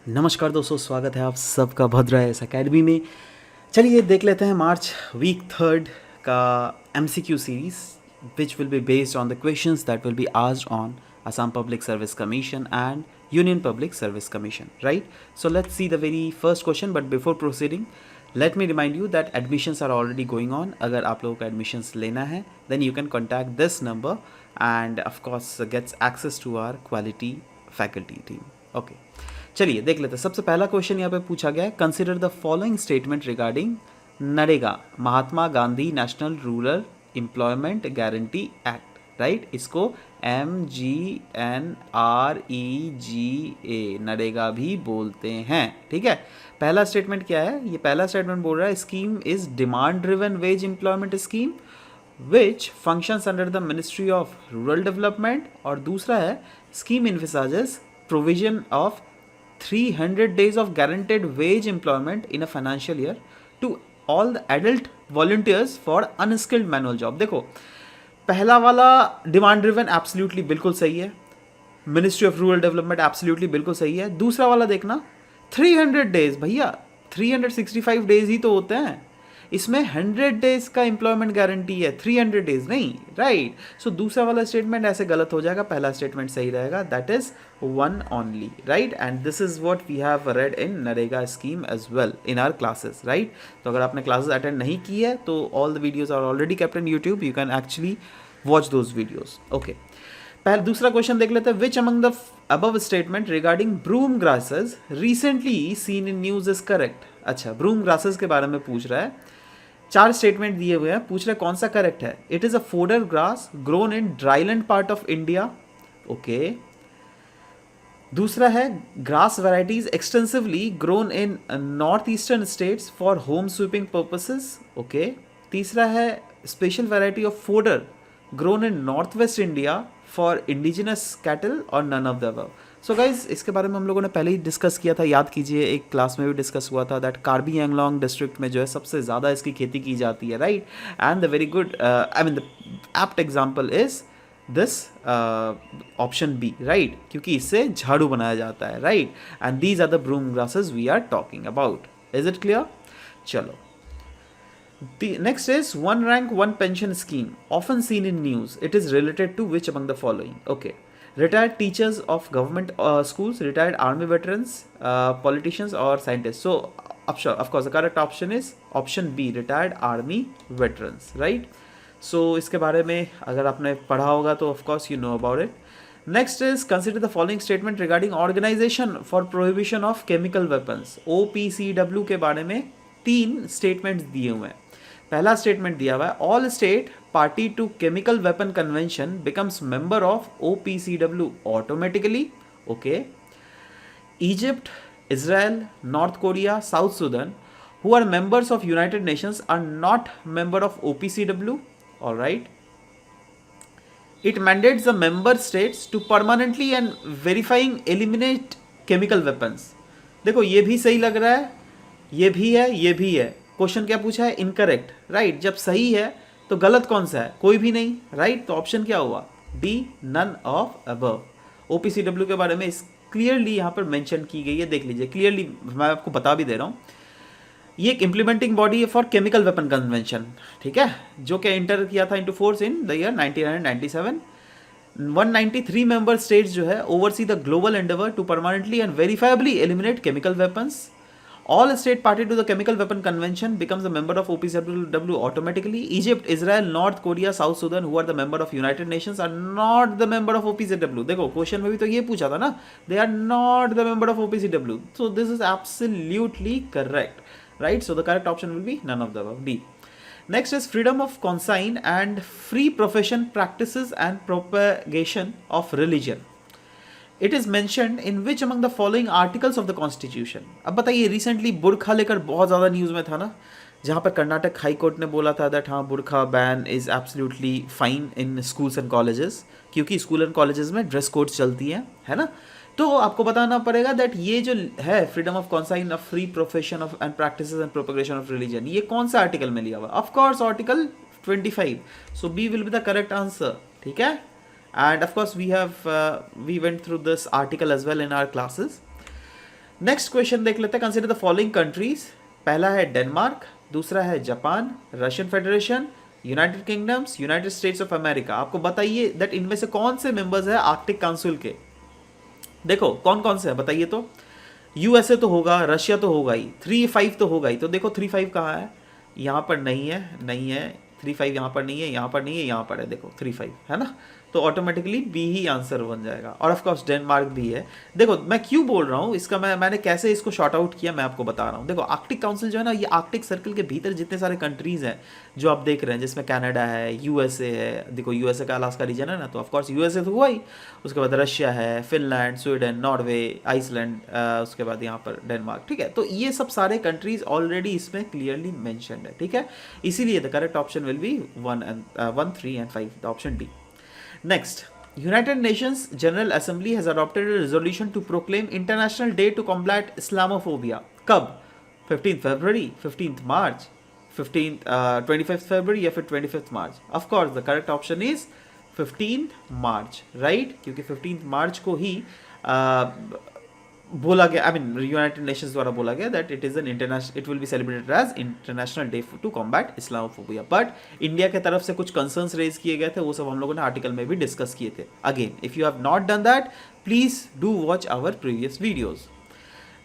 नमस्कार दोस्तों, स्वागत है आप सबका भद्रा एस अकेडमी में। चलिए देख लेते हैं मार्च वीक थर्ड का MCQ series which will be based on the questions that will be asked on Assam Public Service Commission and Union Public Service Commission, right? So let's see the very first question, but before proceeding, let me remind you that admissions are already going on. अगर आप लोगों का admissions लेना है then you can contact this number and of course gets access to our quality faculty team. Okay. चलिए देख लेते हैं। सबसे पहला क्वेश्चन यहाँ पे पूछा गया है, consider the following statement regarding NREGA, Mahatma Gandhi national rural employment guarantee act, right? इसको MGNREGA नरेगा भी बोलते हैं, ठीक है। पहला स्टेटमेंट क्या है? ये पहला स्टेटमेंट बोल रहा है scheme is demand driven wage employment scheme which functions under the ministry of rural development, और दूसरा है scheme envisages provision of 300 days of guaranteed wage employment in a financial year to all the adult volunteers for unskilled manual job। देखो, पहला वाला demand driven absolutely बिल्कुल सही है, ministry of rural development absolutely बिल्कुल सही है। दूसरा वाला देखना 300 डेज, भैया 365 डेज ही तो होते हैं, इसमें 100 डेज का एम्प्लॉयमेंट गारंटी है, 300 डेज नहीं, राइट? सो दूसरा वाला स्टेटमेंट ऐसे गलत हो जाएगा, पहला स्टेटमेंट सही रहेगा, that is one only, right? And this is what we have read in NREGA scheme as well in our classes, right? तो अगर आपने क्लासेस अटेंड नहीं की है तो all the videos are already kept in YouTube, you can actually watch those videos. Okay, पहले दूसरा question देख लेते हैं, which among the above statement regarding broom grasses recently seen in news is correct. अच्छा, ब्रूम ग्रासेस के बारे में पूछ रहा है, चार स्टेटमेंट दिए हुए हैं, पूछ रहे कौन सा करेक्ट है। It is a fodder grass grown in dryland part of India, okay. दूसरा है grass varieties extensively grown in north eastern states for home sweeping purposes, okay. तीसरा है special variety of fodder grown in north west India for indigenous cattle और none of the above. So guys, इसके बारे में हम लोगों ने पहले ही डिस्कस किया था, याद कीजिए, एक क्लास में भी डिस्कस हुआ था दैट कार्बी एंगलोंग डिस्ट्रिक्ट में जो है सबसे ज़्यादा इसकी खेती की जाती है, right? And the very good I mean the apt example is this option B, right? क्योंकि इससे झाड़ू बनाया जाता है, right? And these are the broom grasses we are talking about. Is it clear? चलो, the next is one rank one pension scheme often seen in news. It is related to which among the following? Okay, retired teachers of government schools, retired army veterans, politicians or scientists. So of course the correct option is option B, retired army veterans, right? So इसके बारे में अगर आपने पढ़ा होगा तो of course you know about it. Next is consider the following statement regarding Organization for Prohibition of Chemical Weapons, OPCW के बारे में तीन स्टेटमेंट्स दिए हुए हैं। पहला स्टेटमेंट दिया हुआ है, all state party to chemical weapon convention becomes member of OPCW automatically, okay. Egypt, Israel, North Korea, South Sudan who are members of United Nations are not member of OPCW, all right? It mandates the member states to permanently and verifying eliminate chemical weapons। देखो, ये भी सही लग रहा है, ये भी है, ये भी है। क्वेश्चन क्या पूछा है? Incorrect, right? जब सही है तो गलत कौन सा है? कोई भी नहीं, राइट? तो ऑप्शन क्या हुआ? D, none of above. OPCW के बारे में क्लियरली यहाँ पर मेंशन की गई है, देख लीजिए क्लियरली, मैं आपको बता भी दे रहा हूँ। ये एक इम्प्लीमेंटिंग बॉडी है फॉर केमिकल वेपन कन्वेंशन, ठीक है, जो कि इंटर किया था into force in the year 1997। 193 member states जो है oversee the global endeavour to permanently and verifiably eliminate chemical weapons. All state party to the Chemical Weapon Convention becomes a member of OPCW automatically. Egypt, Israel, North Korea, South Sudan, who are the member of United Nations, are not the member of OPCW. देखो, question में भी तो ये पूछा था ना, they are not the member of OPCW. So this is absolutely correct, right? So the correct option will be none of the above, D. Next is freedom of consign and free profession practices and propagation of religion. It is mentioned in which among the following articles of the Constitution? अब बताइए, recently बुरखा लेकर बहुत ज़्यादा news में था ना, जहाँ पर कर्नाटक हाई कोर्ट ने बोला था दैट हाँ, बुरखा ban is absolutely fine in schools and colleges, क्योंकि स्कूल एंड कॉलेजेस में ड्रेस कोड्स चलती हैं, है ना? तो आपको बताना पड़ेगा दैट ये जो है freedom of conscience of free profession of and practices and propagation of religion, ये कौन सा आर्टिकल में लिया हुआ? Of course article 25। So B will be the correct answer, ठीक है? And of course we went through this article as well in our classes. Next question देख लेते हैं, कंसिडर द फॉलोइंग कंट्रीज। पहला है डेनमार्क, दूसरा है Japan, Russian federation, United kingdoms, United states of America. आपको बताइए दैट इनमें से कौन से मेंबर्स है आर्कटिक काउंसिल के। देखो कौन कौन से है बताइए तो। यूएसए तो होगा, रशिया तो होगा ही, 3-5 तो होगा ही। तो देखो 3-5 कहाँ है, यहाँ पर नहीं है, नहीं है 3-5, यहाँ पर नहीं है, यहाँ पर नहीं है, यहाँ पर है, देखो 3-5 है ना। तो ऑटोमेटिकली बी ही आंसर बन जाएगा। और ऑफ कोर्स डेनमार्क भी है। देखो मैं क्यों बोल रहा हूँ इसका, मैंने कैसे इसको शॉर्ट आउट किया मैं आपको बता रहा हूँ। देखो आर्कटिक काउंसिल जो है ना, ये आर्कटिक सर्कल के भीतर जितने सारे कंट्रीज हैं जो आप देख रहे हैं, जिसमें कनाडा है, यूएसए है। देखो यूएसए का अलास्का रीजन है ना, तो ऑफकोर्स यूएसए तो हुआ ही। उसके बाद रशिया है, फिनलैंड, स्वीडन, नॉर्वे, आइसलैंड, उसके बाद यहाँ पर डेनमार्क। ठीक है, तो ये सब सारे कंट्रीज ऑलरेडी इसमें क्लियरली मेंशन्ड है। ठीक है, इसीलिए the correct option will be 1, 3 and 5, the option D. Next, United Nations General Assembly has adopted a resolution to proclaim International Day to combat Islamophobia. कब? 15th February, 15th March, 25th February या फिर 25th March? Of course, the correct option is 15th March, right? क्योंकि 15th March को ही बोला गया, I mean United Nations द्वारा बोला गया that it is an international, it will be celebrated as international day to combat Islamophobia. But India के तरफ से कुछ कंसर्न्स रेज किए गए थे, वो सब हम लोगों ने आर्टिकल में भी डिस्कस किए थे। Again if you have not done that, please do watch our previous videos.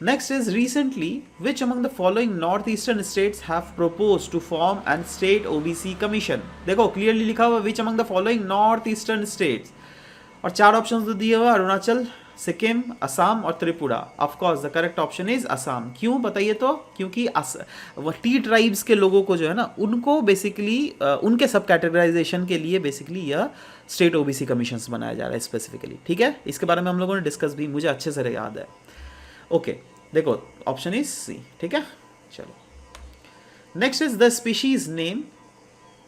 Next is recently, which among the following northeastern states have proposed to form an state OBC commission? देखो clearly लिखा हुआ which among the following northeastern states, और 4 options तो दिए हुआ, अरुणाचल, सिक्किम, असम और Tripura. Of course the correct option is Assam. क्यों बताइए तो, क्योंकि टी ट्राइब्स के लोगों को जो है ना, उनको बेसिकली उनके सब कैटेगराइजेशन के लिए बेसिकली यह स्टेट ओबीसी कमीशंस बनाया जा रहा है स्पेसिफिकली। ठीक है, इसके बारे में हम लोगों ने डिस्कस भी, मुझे अच्छे से याद है। ओके देखो ऑप्शन इज सी। ठीक है, चलो next is the species name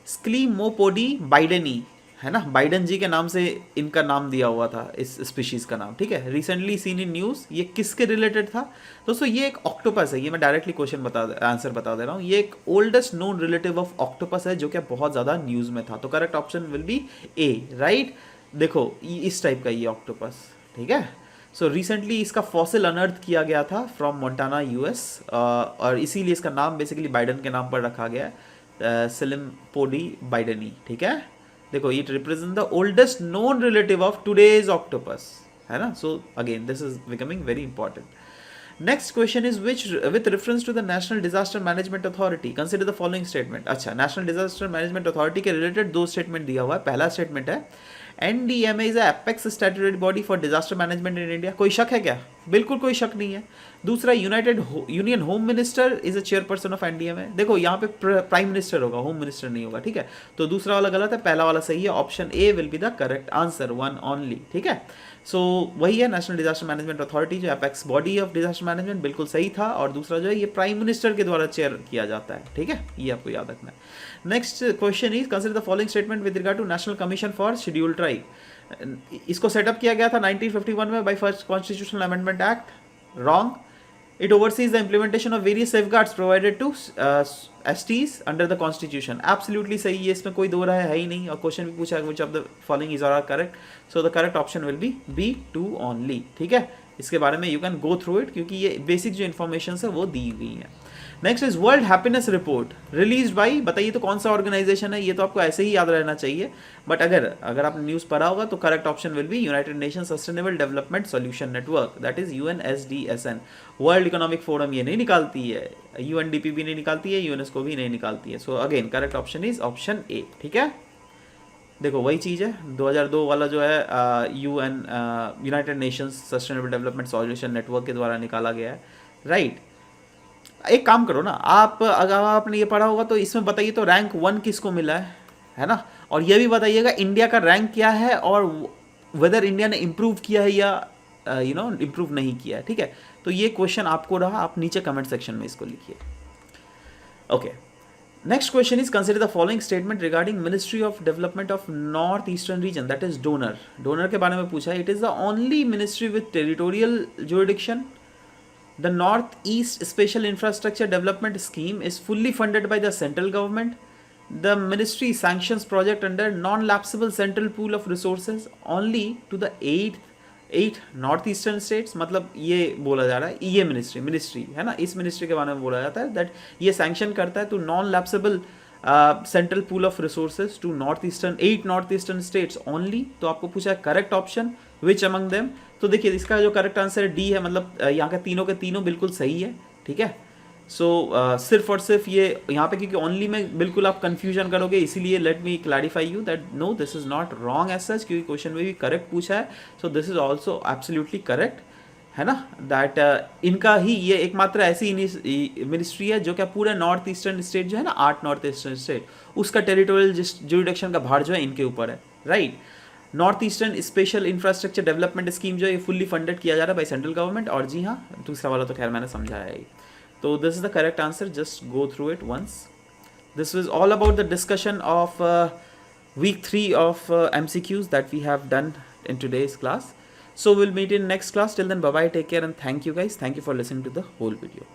स्क्लीमोपोडी बाइडेनी, है ना, बाइडन जी के नाम से इनका नाम दिया हुआ था, इस स्पीशीज का नाम। ठीक है, रिसेंटली सीन इन न्यूज़। ये किसके रिलेटेड था दोस्तों? ये एक ऑक्टोपस है। ये मैं डायरेक्टली क्वेश्चन आंसर बता दे रहा हूँ। ये एक oldest known relative of octopus है, जो कि बहुत ज़्यादा न्यूज़ में था। तो correct option will be A, right. देखो इस टाइप का ये ऑक्टोपस। ठीक है, सो रिसेंटली इसका फॉसिल अनर्थ किया गया था फ्रॉम मोंटाना यूएस, और इसीलिए इसका नाम बेसिकली बाइडन के नाम पर रखा गया है, स्क्लीमोपोडी बाइडेनी। ठीक है, देखो it represent the oldest known relative of today's octopus, है ना। So again this is becoming very important. Next question is which with reference to the national disaster management authority consider the following statement. अच्छा, national disaster management authority के related 2 statement दिया हुआ है। पहला स्टेटमेंट है NDMA is apex statutory body for disaster management in India. कोई शक है क्या? बिल्कुल कोई शक नहीं है। दूसरा, union home minister is a chairperson of NDMA। देखो यहाँ पे प्राइम मिनिस्टर होगा, होम मिनिस्टर नहीं होगा। ठीक है, तो दूसरा वाला गलत है, पहला वाला सही है। Option A will be the correct answer, 1 only. ठीक है, सो वही है नेशनल डिजास्टर मैनेजमेंट अथॉरिटी, जो apex body of disaster management, बिल्कुल सही था। और दूसरा जो है ये प्राइम मिनिस्टर के द्वारा चेयर किया जाता है। ठीक है, ये आपको याद रखना है। Next question is consider the following statement with regard to national commission for scheduled tribe. इसको सेटअप किया गया था 1951 में by first constitutional amendment act. Wrong. It oversees the implementation of various safeguards provided to STs under the Constitution. Absolutely सही है, इसमें कोई दो राय है ही नहीं। और क्वेश्चन भी पूछा है which of the following is all correct, so the correct option will be B2 only। ठीक है, इसके बारे में you can go through it, क्योंकि ये बेसिक जो इन्फॉर्मेशन है वो दी गई है। Next is world happiness report release by, बताइए तो कौन सा ऑर्गेनाइजेशन है? ये तो आपको ऐसे ही याद रहना चाहिए, बट अगर आपने न्यूज़ पढ़ा होगा तो correct option will be united nation sustainable development solution network, that is UNSDSN। World economic forum ये नहीं निकालती है, UNDP भी नहीं निकालती है, यूनेस्को भी नहीं निकालती है। So again correct option is option A. ठीक है, देखो वही चीज़ है, 2002 वाला जो है United Nations sustainable development solution network के द्वारा निकाला गया है, राइट। एक काम करो ना, आप अगर आपने ये पढ़ा होगा तो इसमें बताइए तो रैंक 1 किसको मिला है ना। और ये भी बताइएगा इंडिया का रैंक क्या है, और वेदर इंडिया ने इम्प्रूव किया है या इम्प्रूव नहीं किया है। ठीक है, तो ये क्वेश्चन आपको रहा, आप नीचे कमेंट सेक्शन में इसको लिखिए। Okay, next question is consider the following statement regarding ministry of development of north eastern region, that is donor. Donor के बारे में पूछा है। It is the only ministry with territorial jurisdiction. The Northeast Special Infrastructure Development Scheme is fully funded by the central government. The ministry sanctions project under non-lapsable central pool of resources only to the 8th 8 north eastern states, मतलब ये बोला जा रहा है ये ministry है ना, इस मिनिस्ट्री के बारे में बोला जाता है दैट ये सैंक्शन करता है to non lapsable central pool of resources to north eastern 8 north eastern states only. तो आपको पूछा है correct option which among them, तो देखिए इसका जो करेक्ट आंसर डी है, मतलब यहाँ के तीनों बिल्कुल सही है, ठीक है। सो सिर्फ और सिर्फ ये यहाँ पे क्योंकि ओनली में बिल्कुल आप कंफ्यूजन करोगे, इसीलिए let me clarify you that no this is not wrong as such, क्योंकि क्वेश्चन में भी करेक्ट पूछा है, so this is also absolutely correct, है ना। दैट इनका ही ये एकमात्र ऐसी मिनिस्ट्री है जो क्या पूरे नॉर्थ ईस्टर्न स्टेट जो है ना, 8 नॉर्थ ईस्टर्न स्टेट, उसका टेरिटोरियल ज्यूरिडिक्शन का भार जो है इनके ऊपर है, right. North eastern special infrastructure development scheme जो है ये फुल्ली फंडेड किया जा रहा है बाय सेंट्रल गवर्नमेंट, और जी हाँ दूसरा वाला तो खैर मैंने समझाया ही। तो this is the correct answer, just go through it once. This was all about the discussion of week 3 of MCQs that we have done in today's class. So we'll meet in next class. Till then, bye bye, take care, and thank you guys. Thank you for listening to the whole video.